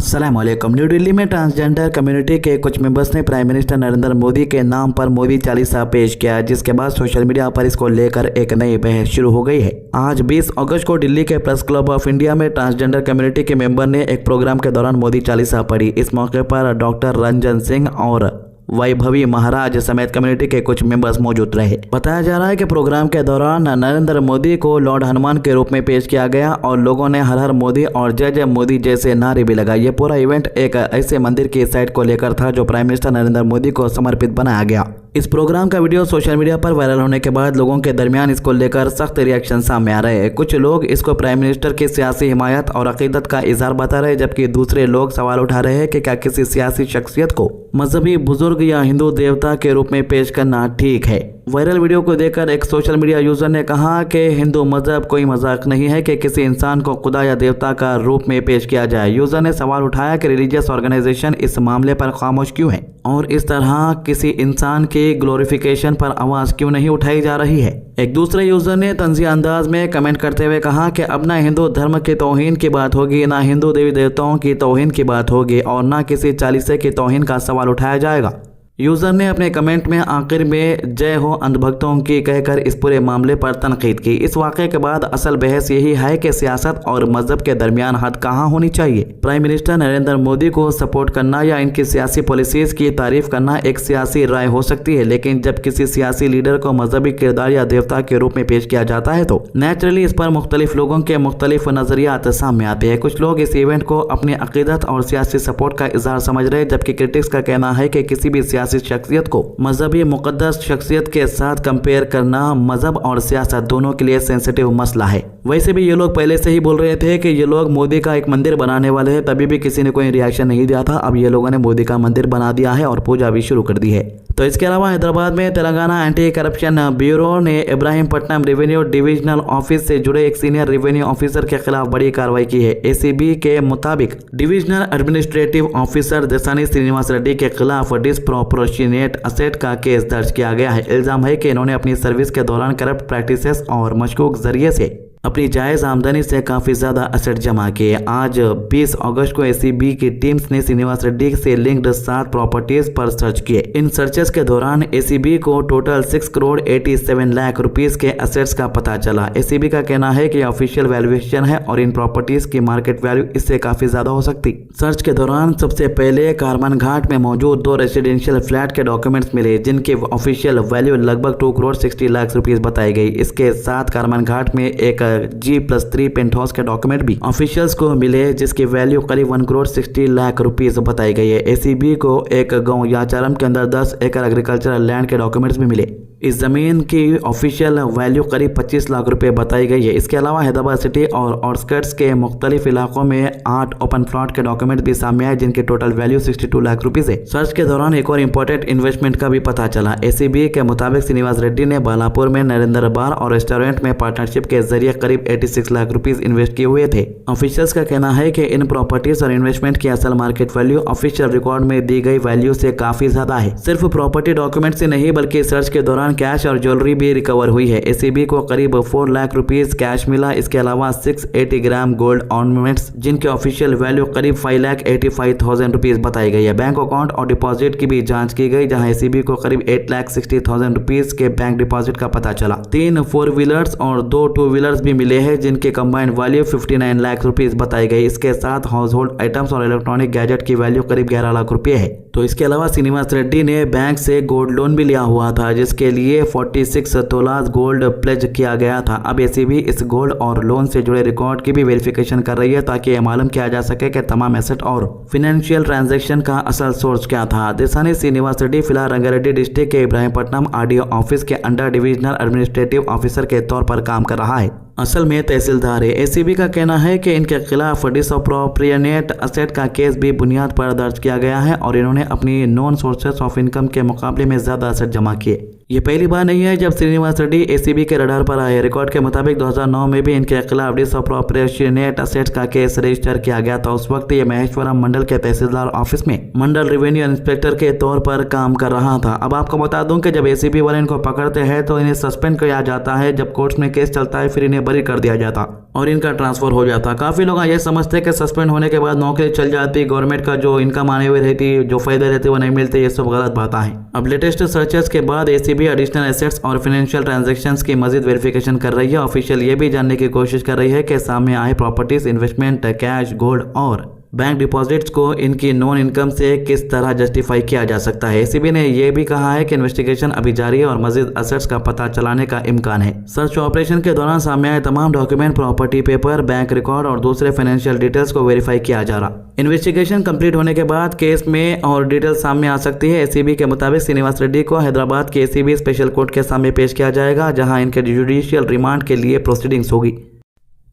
अस्सलामुअलैकुम। न्यू दिल्ली में transgender community के कुछ मेंबर्स ने प्राइम मिनिस्टर नरेंद्र मोदी के नाम पर मोदी चालीसा पेश किया, जिसके बाद सोशल मीडिया पर इसको लेकर एक नई बहस शुरू हो गई है। आज 20 अगस्त को दिल्ली के प्रेस क्लब ऑफ इंडिया में ट्रांसजेंडर कम्युनिटी के मेंबर ने एक प्रोग्राम के दौरान मोदी चालीसा पढ़ी। इस मौके पर डॉक्टर रंजन सिंह और वैभवी महाराज समेत कम्युनिटी के कुछ मेंबर्स मौजूद रहे। बताया जा रहा है कि प्रोग्राम के दौरान नरेंद्र मोदी को लॉर्ड हनुमान के रूप में पेश किया गया और लोगों ने हर हर मोदी और जय जय मोदी जैसे नारे भी लगाए। ये पूरा इवेंट एक ऐसे मंदिर की साइट को लेकर था जो प्राइम मिनिस्टर नरेंद्र मोदी को समर्पित बनाया गया। इस प्रोग्राम का वीडियो सोशल मीडिया पर वायरल होने के बाद लोगों के दरमियान इसको लेकर सख्त रिएक्शन सामने आ रहे हैं। कुछ लोग इसको प्राइम मिनिस्टर की सियासी हिमायत और अकीदत का इजहार बता रहे हैं, जबकि दूसरे लोग सवाल उठा रहे हैं कि क्या किसी सियासी शख्सियत को मजहबी बुजुर्ग या हिंदू देवता के रूप में पेश करना ठीक है। वायरल वीडियो को देखकर एक सोशल मीडिया यूजर ने कहा कि हिंदू मजहब कोई मजाक नहीं है कि किसी इंसान को खुदा या देवता का रूप में पेश किया जाए। यूजर ने सवाल उठाया कि रिलीजियस ऑर्गेनाइजेशन इस मामले पर खामोश क्यों है और इस तरह किसी इंसान की ग्लोरिफिकेशन पर आवाज क्यों नहीं उठाई जा रही है। एक दूसरे यूजर ने तंजिया अंदाज में कमेंट करते हुए कहा कि अब ना हिंदू धर्म की तौहीन की बात होगी, ना हिंदू देवी देवताओं की तौहीन की बात होगी और ना किसी चालीसे की तौहीन का सवाल उठाया जाएगा। यूजर ने अपने कमेंट में आखिर में जय हो अंधभक्तों की कहकर इस पूरे मामले पर तनकीद की। इस वाक़े के बाद असल बहस यही है कि सियासत और मजहब के दरमियान हद कहाँ होनी चाहिए। प्राइम मिनिस्टर नरेंद्र मोदी को सपोर्ट करना या इनकी सियासी पॉलिसीज की तारीफ करना एक सियासी राय हो सकती है, लेकिन जब किसी सियासी लीडर को मजहबी किरदार या देवता के रूप में पेश किया जाता है तो नेचुरली इस पर मुख्तलिफ लोगों के मुख्तलिफ नजरियात सामने आते हैं। कुछ लोग इस इवेंट को अपनी अकीदत और सियासी सपोर्ट का इजहार समझ रहे हैं, जबकि क्रिटिक्स का कहना है कि किसी भी सियासी शख्सियत को मजहबी मुकद्दस शख्सियत के साथ कंपेयर करना मजहब और सियासत दोनों के लिए सेंसिटिव मसला है। वैसे भी ये लोग पहले से ही बोल रहे थे कि ये लोग मोदी का एक मंदिर बनाने वाले हैं, तभी भी किसी ने कोई रिएक्शन नहीं दिया था। अब ये लोगों ने मोदी का मंदिर बना दिया है और पूजा भी शुरू कर दी है। तो इसके अलावा हैदराबाद में तेलंगाना एंटी करप्शन ब्यूरो ने इब्राहिमपट्टनम रेवेन्यू डिविजनल ऑफिस से जुड़े एक सीनियर रेवेन्यू ऑफिसर के खिलाफ बड़ी कार्रवाई की है। एसीबी के मुताबिक divisional administrative officer Desani Srinivas Reddy के खिलाफ डिसप्रोपोर्शनेट असेट का केस दर्ज किया गया है। इल्जाम है कि इन्होंने अपनी सर्विस के दौरान करप्ट प्रैक्टिसेस और मशकूक जरिए से अपनी जायज आमदनी से काफी ज्यादा असेट जमा किए। आज 20 अगस्त को एसीबी की टीम्स ने श्रीनिवास रेड्डी से लिंक्ड 7 प्रॉपर्टीज पर सर्च किए। इन सर्चेस के दौरान एसीबी को टोटल 6 करोड़ 87 लाख रुपीस के असेट्स का पता चला। एसीबी का कहना है कि ऑफिशियल वैल्यूएशन है और इन प्रॉपर्टीज की मार्केट वैल्यू इससे काफी ज्यादा हो सकती। सर्च के दौरान सबसे पहले कारमन घाट में मौजूद 2 रेसिडेंशियल फ्लैट के डॉक्यूमेंट्स मिले, जिनकी ऑफिशियल वैल्यू लगभग 2 करोड़ 60 लाख रुपीस बताई गई। इसके साथ कारमन घाट में एक G+3 पेंट हाउस के डॉक्यूमेंट भी ऑफिशियल्स को मिले, जिसकी वैल्यू करीब 1 करोड़ 60 लाख रुपीस बताई गई है। एसीबी को एक गांव याचारम के अंदर 10 एकड़ एग्रीकल्चरल लैंड के डॉक्यूमेंट्स भी मिले। इस जमीन की ऑफिशियल वैल्यू करीब 25 लाख रुपए बताई गई है। इसके अलावा हैदराबाद सिटी और आउटस्कर्ट्स के मुख्तलिफ इलाकों में 8 ओपन प्लॉट के डॉक्यूमेंट भी सामने आए, जिनकी टोटल वैल्यू 62 लाख रुपीस है। सर्च के दौरान एक और इम्पोर्टेंट इन्वेस्टमेंट का भी पता चला। एसीबी के मुताबिक श्रीनिवास रेड्डी ने बालापुर में नरेंद्र बार और रेस्टोरेंट में पार्टनरशिप के जरिए करीब 86 लाख रुपीस इन्वेस्ट किए हुए थे। ऑफिशियल्स का कहना है कि इन प्रॉपर्टीज और इन्वेस्टमेंट की असल मार्केट वैल्यू ऑफिशियल रिकॉर्ड में दी गई वैल्यू से काफी ज्यादा है। सिर्फ प्रॉपर्टी डॉक्यूमेंट से नहीं बल्कि सर्च के दौरान कैश और ज्वेलरी भी रिकवर हुई है। एसीबी को करीब 4 लाख रुपीस कैश मिला। इसके अलावा 680 ग्राम गोल्ड ऑर्नामेंट्स, जिनकी ऑफिशियल वैल्यू करीब 5,85,000 रुपीस बताई गई है। बैंक अकाउंट और डिपॉजिट की भी जांच की गई, जहां एसीबी को करीब 8,60,000 रुपीस के बैंक डिपॉजिट का पता चला। 3 4 व्हीलर्स और 2 2 व्हीलर्स भी मिले हैं, जिनकी कंबाइंड वैल्यू 59 लाख रुपीस बताई गई। इसके साथ हाउस होल्ड आइटम्स और इलेक्ट्रॉनिक गैजेट की वैल्यू करीब 11 लाख रुपए है। तो इसके अलावा श्रीनिवास रेड्डी ने बैंक से गोल्ड लोन भी लिया हुआ था, जिसके लिए 46 तोलास गोल्ड प्लेज किया गया था। अब एसीबी इस गोल्ड और लोन से जुड़े रिकॉर्ड की भी वेरिफिकेशन कर रही है, ताकि यह मालूम किया जा सके कि तमाम एसेट और फाइनेंशियल ट्रांजैक्शन का असल सोर्स क्या था। देसानी श्रीनिवास रेड्डी फिलहाल रंगारेड्डी डिस्ट्रिक्ट के इब्राहिमपट्टनम आरडीओ ऑफिस के अंडर डिविजनल एडमिनिस्ट्रेटिव ऑफिसर के तौर पर काम कर रहा है। असल में तहसीलदार है। एसीबी का कहना है कि इनके खिलाफ डिसअप्रोप्रिएट असेट का केस भी बुनियाद पर दर्ज किया गया है और इन्होंने अपनी नॉन सोर्सेस ऑफ इनकम के मुकाबले में ज्यादा असेट जमा किए। ये पहली बार नहीं है जब श्रीनिवास रेड्डी एसीबी के रडार पर आए। रिकॉर्ड के मुताबिक 2009 में भी इनके खिलाफ डिसअप्रोप्रिएशनेट असेट्स का केस रजिस्टर किया गया था। उस वक्त ये महेश्वरम मंडल के तहसीलदार ऑफिस में मंडल रेवेन्यू इंस्पेक्टर के तौर पर काम कर रहा था। अब आपको बता दूं कि जब एसीबी वाले इनको पकड़ते हैं तो इन्हें सस्पेंड किया जाता है। जब कोर्ट में केस चलता है फिर इन्हें बरी कर दिया जाता और इनका ट्रांसफर हो जाता। काफी लोग ये समझते हैं कि सस्पेंड होने के बाद नौकरी चल जाती, गवर्नमेंट का जो इनकम आने हुए रहती, जो फायदे रहते वो नहीं मिलते। ये सब गलत बात है। अब लेटेस्ट सर्चेस के बाद एसीबी एडिशनल एसेट्स और फाइनेंशियल ट्रांजैक्शंस की मजीद वेरिफिकेशन कर रही है। ऑफिशियल ये भी जानने की कोशिश कर रही है कि सामने आए प्रॉपर्टीज, इन्वेस्टमेंट, कैश, गोल्ड और बैंक डिपॉजिट्स को इनकी नॉन इनकम से किस तरह जस्टिफाई किया जा सकता है। एसीबी ने यह भी कहा है कि इन्वेस्टिगेशन अभी जारी है और मजीद असेट्स का पता चलाने का इम्कान है। सर्च ऑपरेशन के दौरान सामने आए तमाम document, property paper, bank record और दूसरे फाइनेंशियल डिटेल्स को वेरीफाई किया जा रहा। इन्वेस्टिगेशन कंप्लीट होने के बाद केस में और डिटेल सामने आ सकती है। एसीबी के मुताबिक श्रीनिवास रेड्डी को हैदराबाद के एसीबी स्पेशल कोर्ट के सामने पेश किया जाएगा, जहां इनके जुडिशियल रिमांड के लिए प्रोसीडिंग्स होगी।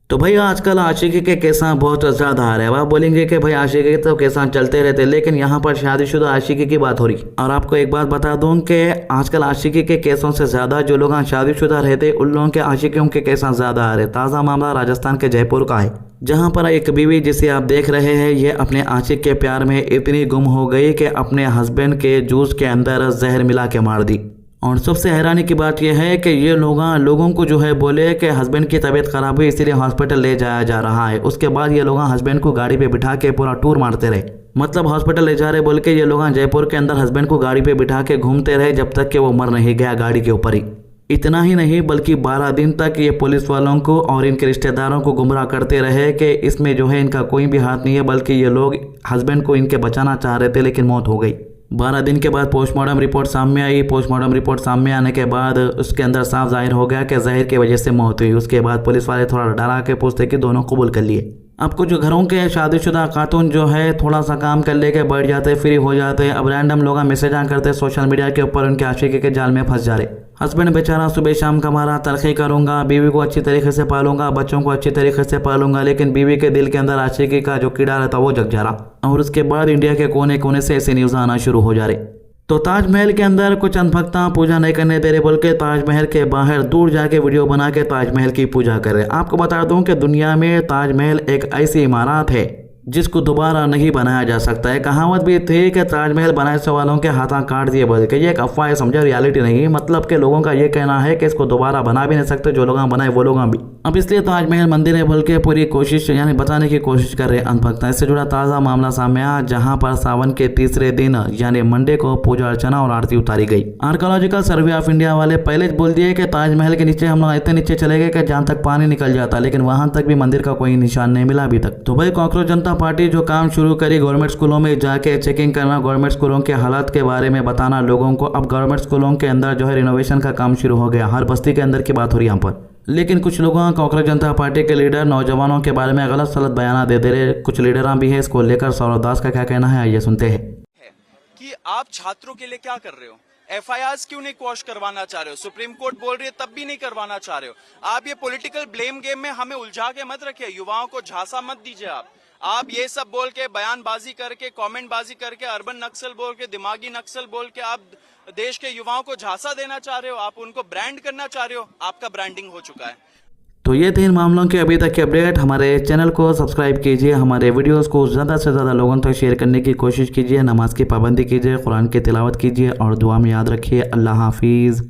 तो भाई आजकल आशिकी के केसा बहुत ज़्यादा आ रहे हैं। आप बोलेंगे कि भाई आशिकी के तो केसा चलते रहते, लेकिन यहाँ पर शादीशुदा आशिकी की बात हो रही। और आपको एक बात बता दूं कि आजकल आशिकी के केसों से ज़्यादा जो लोग शादीशुदा रहते उन लोगों के आशिकियों के केसा ज़्यादा आ रहे। ताज़ा मामला राजस्थान के जयपुर का है, जहाँ पर एक बीवी जिसे आप देख रहे हैं ये अपने आशिक के प्यार में इतनी गुम हो गई कि अपने हस्बैंड के जूस के अंदर जहर मिला के मार दी। और सबसे हैरानी की बात यह है कि ये लोगों को जो है बोले कि हस्बैंड की तबीयत खराब हुई इसीलिए हॉस्पिटल ले जाया जा रहा है। उसके बाद ये लोग हस्बैंड को गाड़ी पे बिठा के पूरा टूर मारते रहे। मतलब हॉस्पिटल ले जा रहे बोल के ये लोग जयपुर के अंदर हस्बैंड को गाड़ी पे बिठा के घूमते रहे जब तक कि वो मर नहीं गया गाड़ी के ऊपर ही। इतना ही नहीं बल्कि 12 दिन तक ये पुलिस वालों को और इनके रिश्तेदारों को गुमराह करते रहे कि इसमें जो है इनका कोई भी हाथ नहीं है, बल्कि ये लोग हस्बैंड को इनके बचाना चाह रहे थे, लेकिन मौत हो गई। 12 दिन के बाद पोस्टमार्टम रिपोर्ट सामने आई। पोस्टमार्टम रिपोर्ट सामने आने के बाद उसके अंदर साफ जाहिर हो गया कि जहर की वजह से मौत हुई। उसके बाद पुलिस वाले थोड़ा डरा के पूछते कि दोनों कबूल कर लिए। अब कुछ घरों के शादीशुदा खातून जो है थोड़ा सा काम कर लेके बैठ जाते, फ्री हो जाते। अब रैंडम लोग मैसेज करते सोशल मीडिया के ऊपर, उनके आशिकी के जाल में फंस जा रहे। हस्बैंड बेचारा सुबह शाम कमारा, तरक्की करूंगा, बीवी को अच्छी तरीके से पालूंगा, बच्चों को अच्छी तरीके से पालूंगा, लेकिन बीवी के दिल के अंदर आशिकी का जो कीड़ा रहता वो जग जा रहा। और उसके बाद इंडिया के कोने कोने से ऐसे न्यूज़ आना शुरू हो जा रहे। तो ताजमहल के अंदर कुछ अंधभक्ता पूजा नहीं करने दे रहे बोल के ताजमहल के बाहर दूर जाके वीडियो बना के ताजमहल की पूजा कर रहे। आपको बता दूं कि दुनिया में ताजमहल एक ऐसी इमारत है जिसको दोबारा नहीं बनाया जा सकता है। कहावत भी थी कि ताजमहल बनाए से वालों के हाथा काट दिए बोल के। ये एक अफवाह है, समझा, रियलिटी नहीं। मतलब के लोगों का ये कहना है कि इसको दोबारा बना भी नहीं सकते, जो लोग बनाए वो लोग भी। अब इसलिए ताजमहल मंदिर है बोल के पूरी कोशिश यानी बताने की कोशिश कर रहे अंधभक्ता। इससे जुड़ा ताज़ा मामला सामने आया, जहाँ पर सावन के तीसरे दिन यानी मंडे को पूजा अर्चना और आरती उतारी गई। आर्कोलॉजिकल सर्वे ऑफ इंडिया वाले पहले बोल दिए कि ताजमहल के नीचे हम लोग इतने नीचे चले गए कि जहाँ तक पानी निकल जाता, लेकिन वहां तक भी मंदिर का कोई निशान नहीं मिला अभी तक। तो भाई कांग्रेस जनता पार्टी जो काम शुरू करी गवर्नमेंट स्कूलों में जाके चेकिंग करना, गवर्नमेंट स्कूलों के हालात के बारे में बताना लोगों को। अब गवर्नमेंट स्कूलों के अंदर जो है रिनोवेशन का काम शुरू हो गया। हर बस्ती के अंदर की बात हो रही है यहाँ पर। लेकिन कुछ लोगों कांग्रेस जनता पार्टी के लीडर नौजवानों के बारे में गलत सलत बयान दे रहे। कुछ लीडर भी है, इसको लेकर सौरभ दास का क्या कहना है आइए सुनते हैं। कि आप छात्रों के लिए क्या कर रहे हो? एफआईआर क्यों नहीं क्वॉश करवाना चाह रहे हो? सुप्रीम कोर्ट बोल रही है तब भी नहीं करवाना चाह रहे हो। आप ये पॉलिटिकल ब्लेम गेम में हमें उलझा के मत रखिए, युवाओं को झांसा मत दीजिए। आप ये सब बोल के, बयानबाजी करके, कमेंटबाजी करके, अर्बन नक्सल बोल के, दिमागी नक्सल बोल के आप देश के युवाओं को झांसा देना चाह रहे हो, आप उनको ब्रांड करना चाह रहे हो। आपका ब्रांडिंग हो चुका है। तो ये थे इन मामलों के अभी तक के अपडेट। हमारे चैनल को सब्सक्राइब कीजिए, हमारे वीडियोस को ज़्यादा से ज़्यादा लोगों तक शेयर करने की कोशिश कीजिए, नमाज की पाबंदी कीजिए, कुरान की तिलावत कीजिए और दुआ में याद रखिए। अल्लाह हाफिज़।